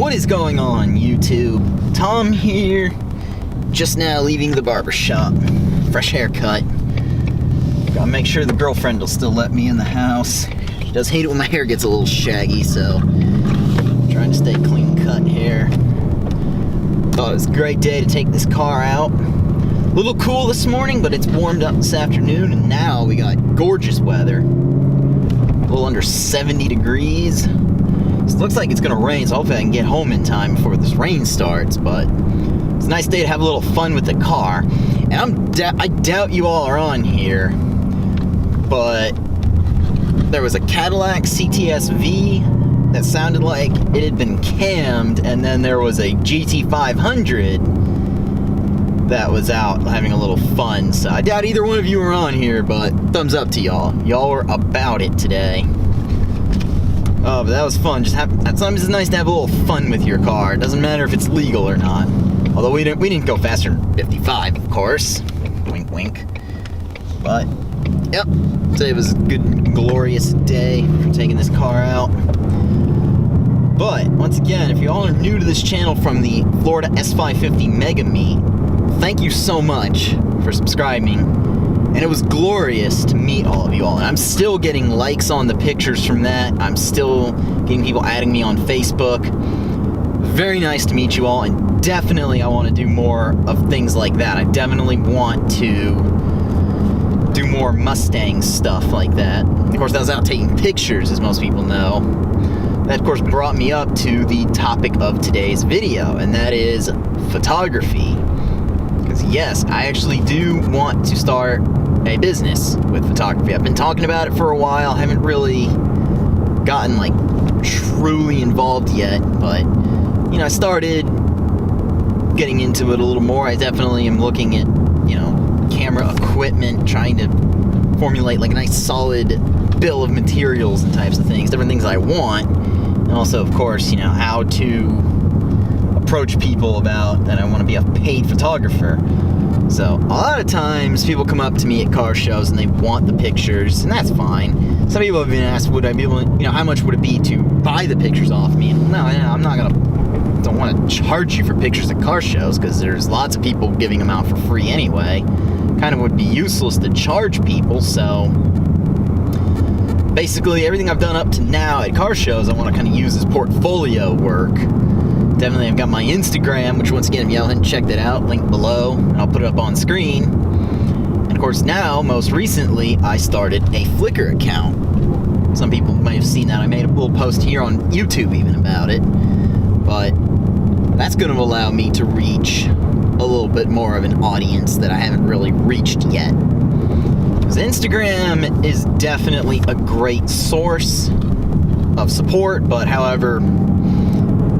What is going on, YouTube? Tom here, just now leaving the barber shop. Fresh haircut. Gotta make sure the girlfriend will still let me in the house. She does hate it when my hair gets a little shaggy, so I'm trying to stay clean cut here. Thought it was a great day to take this car out. A little cool this morning, but it's warmed up this afternoon, and now we got gorgeous weather. A little under 70 degrees. It looks like it's gonna rain, so hopefully I can get home in time before this rain starts, but it's a nice day to have a little fun with the car. And I doubt you all are on here, but there was a Cadillac CTS-V that sounded like it had been cammed, and then there was a GT500 that was out having a little fun. So I doubt either one of you are on here, but thumbs up to y'all. Y'all were about it today. Oh, but that was fun. Sometimes it's nice to have a little fun with your car. It doesn't matter if it's legal or not. Although we didn't go faster than 55, of course. Wink, wink. But, yep. Today was a good, glorious day for taking this car out. But, once again, if you all are new to this channel from the Florida S550 Mega Meet, thank you so much for subscribing. And it was glorious to meet all of you all. And I'm still getting likes on the pictures from that. I'm still getting people adding me on Facebook. Very nice to meet you all, and definitely I want to do more of things like that. I definitely want to do more Mustang stuff like that. Of course, that was out taking pictures, as most people know. That, of course, brought me up to the topic of today's video, and that is photography. Because yes, I actually do want to start a business with photography. I've been talking about it for a while. I haven't really gotten like truly involved yet, but you know, I started getting into it a little more. I definitely am looking at, you know, camera equipment, trying to formulate like a nice solid bill of materials and types of things, different things I want, and also, of course, you know, how to approach people about that I want to be a paid photographer. So a lot of times people come up to me at car shows and they want the pictures, and that's fine. Some people have been asked, would I be able to, you know, how much would it be to buy the pictures off me? And no, I'm not gonna, don't want to charge you for pictures at car shows, because there's lots of people giving them out for free anyway. Kind of would be useless to charge people. So basically everything I've done up to now at car shows I want to kind of use as portfolio work. Definitely, I've got my Instagram, which once again, if you haven't checked it out, link below, and I'll put it up on screen. And of course now, most recently, I started a Flickr account. Some people might have seen that. I made a little post here on YouTube even about it. But that's going to allow me to reach a little bit more of an audience that I haven't really reached yet. Because Instagram is definitely a great source of support, but however,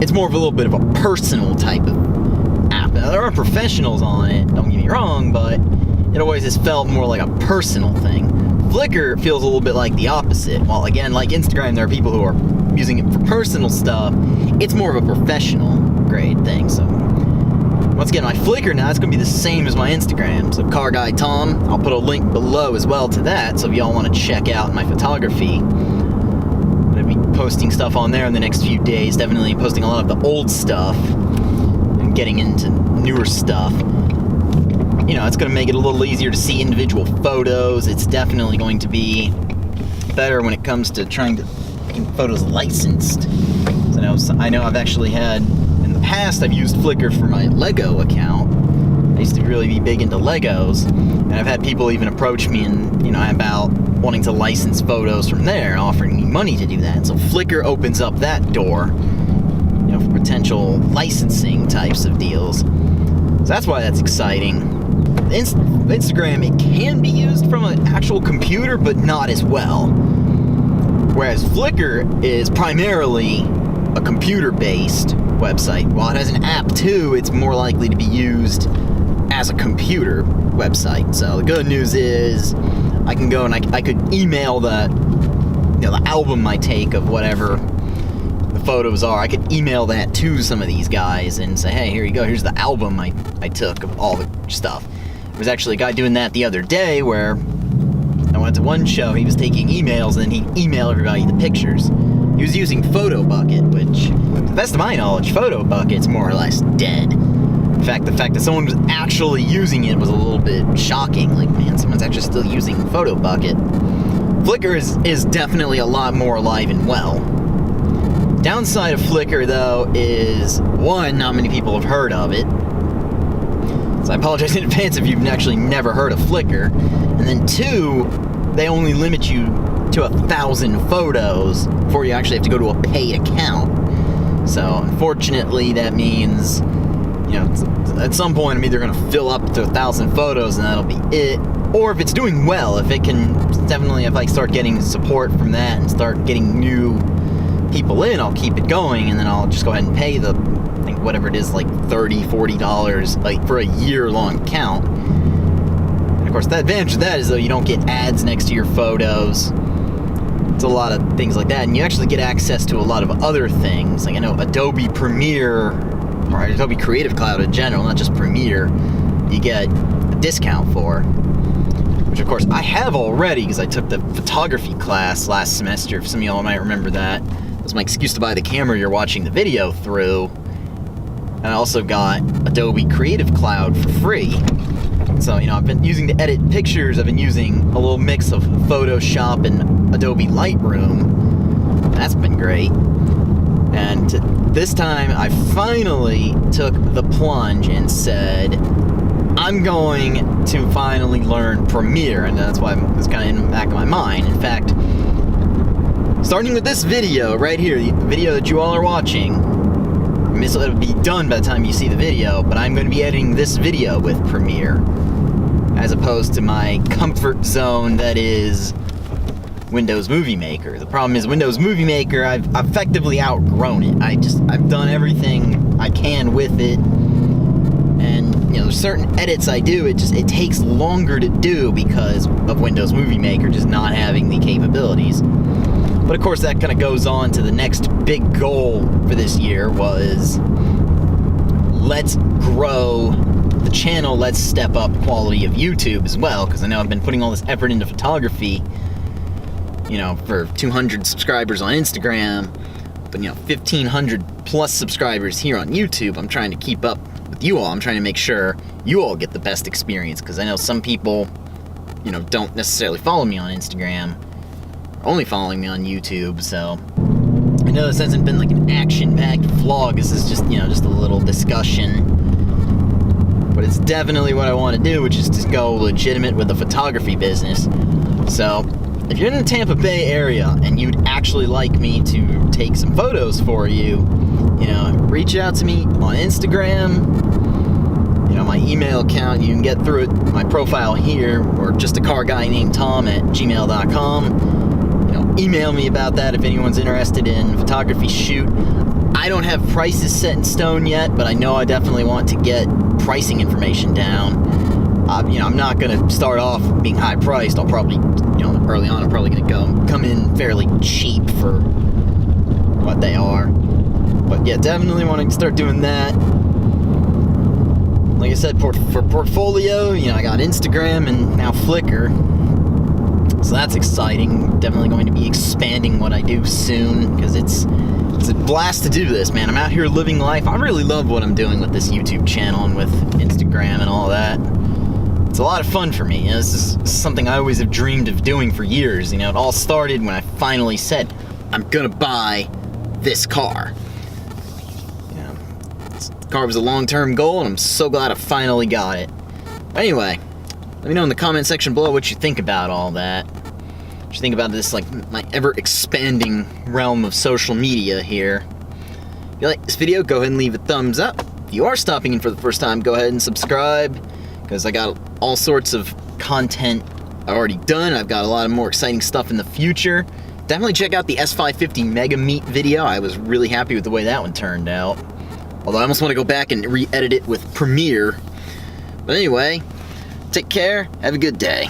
it's more of a little bit of a personal type of app. Now, there are professionals on it, don't get me wrong, but it always has felt more like a personal thing. Flickr feels a little bit like the opposite. While again, like Instagram, there are people who are using it for personal stuff, it's more of a professional grade thing. So once again, my Flickr now, it's going to be the same as my Instagram. So Car Guy Tom, I'll put a link below as well to that, so if y'all want to check out my photography, be posting stuff on there in the next few days. Definitely posting a lot of the old stuff and getting into newer stuff. You know, it's going to make it a little easier to see individual photos. It's definitely going to be better when it comes to trying to get photos licensed. So I know I've actually had, in the past, I've used Flickr for my Lego account. I used to really be big into Legos, and I've had people even approach me and, you know, about wanting to license photos from there, offering me money to do that. So Flickr opens up that door, you know, for potential licensing types of deals. So that's why that's exciting. Instagram, it can be used from an actual computer, but not as well. Whereas Flickr is primarily a computer-based website. While it has an app too, it's more likely to be used as a computer website. So the good news is I can go and I could email the album I take of whatever the photos are. I could email that to some of these guys and say, hey, here you go, here's the album I took of all the stuff. There was actually a guy doing that the other day where I went to one show, he was taking emails, and then he'd email everybody the pictures. He was using PhotoBucket, which the best of my knowledge, PhotoBucket's more or less dead. In fact, the fact that someone was actually using it was a little bit shocking. Like, man, someone's actually still using PhotoBucket. Flickr is definitely a lot more alive and well. Downside of Flickr, though, is, one, not many people have heard of it. So I apologize in advance if you've actually never heard of Flickr. And then two, they only limit you to 1,000 photos before you actually have to go to a paid account. So unfortunately, that means, you know, at some point I'm either going to fill up to 1,000 photos and that'll be it. Or if it's doing well, if I start getting support from that and start getting new people in, I'll keep it going, and then I'll just go ahead and pay the, I think, whatever it is, like $30, $40, like, for a year-long account. And of course, the advantage of that is, though, you don't get ads next to your photos. It's a lot of things like that, and you actually get access to a lot of other things. Like, I know Adobe Premiere, or Adobe Creative Cloud in general, not just Premiere, you get a discount for. Which, of course, I have already, because I took the photography class last semester. If some of y'all might remember that. It was my excuse to buy the camera you're watching the video through. And I also got Adobe Creative Cloud for free. So, you know, I've been using to edit pictures. I've been using a little mix of Photoshop and Adobe Lightroom. That's been great. And this time, I finally took the plunge and said, I'm going to finally learn Premiere, and that's why it's kind of in the back of my mind. In fact, starting with this video right here, the video that you all are watching, I mean, it'll be done by the time you see the video, but I'm going to be editing this video with Premiere, as opposed to my comfort zone that is Windows Movie Maker. The problem is Windows Movie Maker, I've effectively outgrown it. I've done everything I can with it. And, you know, there's certain edits I do, it takes longer to do because of Windows Movie Maker just not having the capabilities. But of course, that kind of goes on to the next big goal for this year was, let's grow the channel, let's step up quality of YouTube as well, because I know I've been putting all this effort into photography, you know, for 200 subscribers on Instagram, but, you know, 1,500 plus subscribers here on YouTube. I'm trying to keep up with you all. I'm trying to make sure you all get the best experience, because I know some people, you know, don't necessarily follow me on Instagram, only following me on YouTube. So I know this hasn't been like an action-packed vlog. This is just, you know, just a little discussion, but it's definitely what I want to do, which is to go legitimate with the photography business. So if you're in the Tampa Bay area and you'd actually like me to take some photos for you, you know, reach out to me on Instagram. You know, my email account, you can get through it, my profile here, or just a car guy named Tom at gmail.com. You know, email me about that if anyone's interested in photography shoot. I don't have prices set in stone yet, but I know I definitely want to get pricing information down. You know, I'm not going to start off being high priced. I'll probably, you know, early on, I'm probably going to come in fairly cheap for what they are. But yeah, definitely want to start doing that. Like I said, for portfolio, you know, I got Instagram and now Flickr. So that's exciting. Definitely going to be expanding what I do soon, because it's a blast to do this, man. I'm out here living life. I really love what I'm doing with this YouTube channel and with Instagram and all that. It's a lot of fun for me. You know, this is something I always have dreamed of doing for years. You know, it all started when I finally said, I'm gonna buy this car. You know, this car was a long-term goal, and I'm so glad I finally got it. But anyway, let me know in the comment section below what you think about all that. What you think about this, like, my ever-expanding realm of social media here. If you like this video, go ahead and leave a thumbs up. If you are stopping in for the first time, go ahead and subscribe, because I got all sorts of content already done. I've got a lot of more exciting stuff in the future. Definitely check out the S550 Mega Meet video. I was really happy with the way that one turned out. Although I almost want to go back and re-edit it with Premiere. But anyway, take care, have a good day.